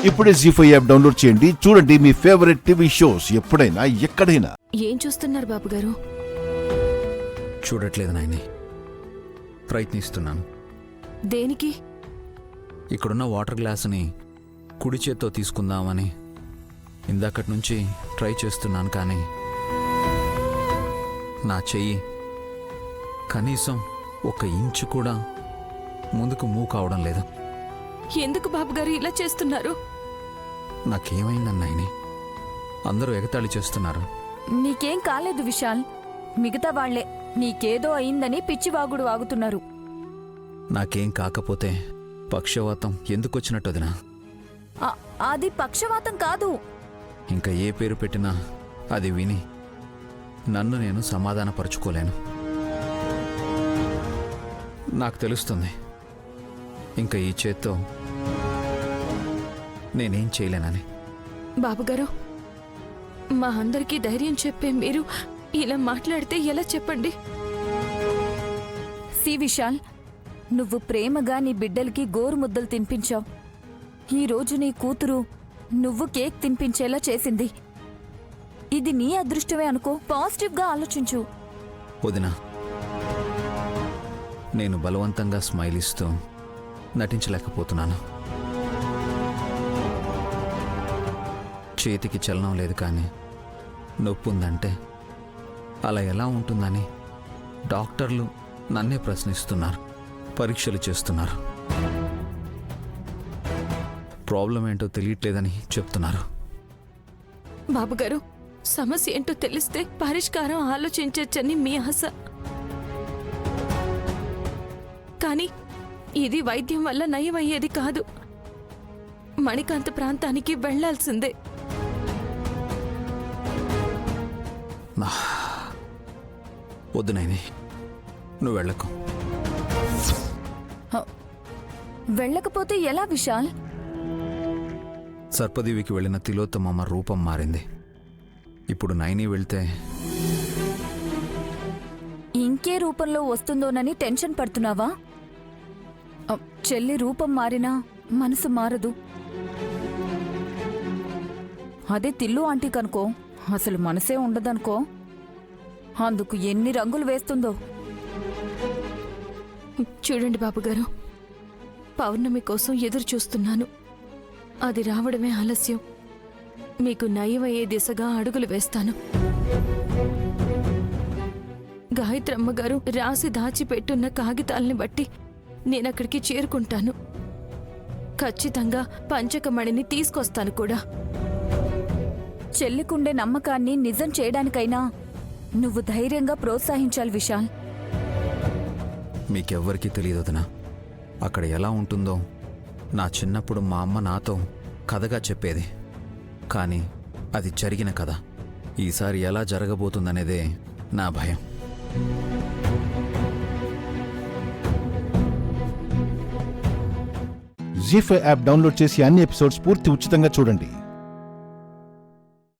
ఇప్పుడే జీ5 app download చేయండి. చూడండి మీ ఫేవరెట్ టీవీ షోస్ ఎప్పుడైనా ఎక్కడైనా. ఏం చూస్తున్నారు బాబు గారు? చూడట్లేదు నాయని, ప్రయత్నిస్తున్నాను. దేనికి? ఇక్కడున్న వాటర్ గ్లాసుని కుడి చేత్తో తీసుకుందామని ఇందాకటి నుంచి ట్రై చేస్తున్నాను, కానీ నా చెయ్యి కనీసం 1 ఇంచు కూడా ముందుకు మూవ్ కావడం లేదు. ఎందుకు బాబు గారు ఇలా చేస్తున్నారు? నాకేమైందన్నాయని అందరూ ఎగతాళి చేస్తున్నారు. నీకేం కాలేదు విశాల్, మిగతా వాళ్లే నీకేదో అయిందని పిచ్చివాగుడు వాగుతున్నారు. నాకేం కాకపోతే పక్షవాతం ఎందుకొచ్చినట్టు వదినా? అది పక్షవాతం కాదు. ఇంకా ఏ పేరు పెట్టినా అది విని నన్ను నేను సమాధానపరుచుకోలేను. నాకు తెలుస్తుంది ఇంకా ఈ చేత్తో నేనేం చేయలేనని. బాబుగారు, మా అందరికీ ధైర్యం చెప్పే మీరు ఇలా మాట్లాడితే ఎలా చెప్పండి? సి విశాల్, నువ్వు ప్రేమగా నీ బిడ్డలకి గోరు ముద్దలు తినిపించావు. ఈరోజు నీ కూతురు నువ్వు కేక్ తినిపించేలా చేసింది. ఇది నీ అదృష్టమే అనుకో. పాజిటివ్గా ఆలోచించు. వదినా, నేను బలవంతంగా స్మైల్ ఇస్తూ నటించలేకపోతున్నాను. చేతికి చలనం లేదు, కానీ నొప్పి ఉందంటే అలా ఎలా ఉంటుందని డాక్టర్లు నన్నే ప్రశ్నిస్తున్నారు, పరీక్షలు చేస్తున్నారు. ప్రాబ్లం ఏంటో తెలియట్లేదని చెప్తున్నారు. బాబుగారు, సమస్య ఏంటో తెలిస్తే పరిష్కారం ఆలోచించచ్చని మీ ఆశ. కానీ ఇది వైద్యం వల్ల నయమయ్యేది కాదు. మణికాంత్ ప్రాంతానికి వెళ్లాల్సిందే. వద్దు నాయని, నువ్వు వెళ్ళకు. వెళ్ళకపోతే ఎలా విశాల్? సర్పదేవికి వెళ్ళిన తిలోత్తమమ్మ రూపం మారింది. ఇప్పుడు నైని వెళ్తే ఇంకే రూపంలో వస్తుందోనని టెన్షన్ పడుతున్నావా? చెల్లి రూపం మారినా మనసు మారదు. అదే తిల్లు ఆంటీ కనుకో అసలు మనసే ఉండదనుకో. అందుకు ఎన్ని రంగులు వేస్తుందో. చూడండి బాబుగారు, పౌర్ణమి కోసం ఎదురు చూస్తున్నాను. అది రావడమే ఆలస్యం. మీకు నయమయ్యే దిశగా అడుగులు వేస్తాను. గాయత్రమ్మ గారు రాసి దాచిపెట్టున్న కాగితాల్ని బట్టి నేనక్కడికి చేరుకుంటాను. ఖచ్చితంగా పంచకమణిని తీసుకొస్తాను కూడా. చెల్లికుండే నమ్మకాన్ని నిజం చేయడానికైనా నువ్వు ధైర్యంగా ప్రోత్సహించాలి విశాల్. మీకెవ్వరికీ తెలియదు వదినా, అక్కడ ఎలా ఉంటుందో. నా చిన్నప్పుడు మా అమ్మ నాతో కథగా చెప్పేది, కానీ అది జరిగిన కథ. ఈసారి ఎలా జరగబోతుందనేదే నా భయం. జీ5 యాప్ డౌన్లోడ్ చేసి అన్ని ఎపిసోడ్స్ పూర్తి ఉచితంగా చూడండి.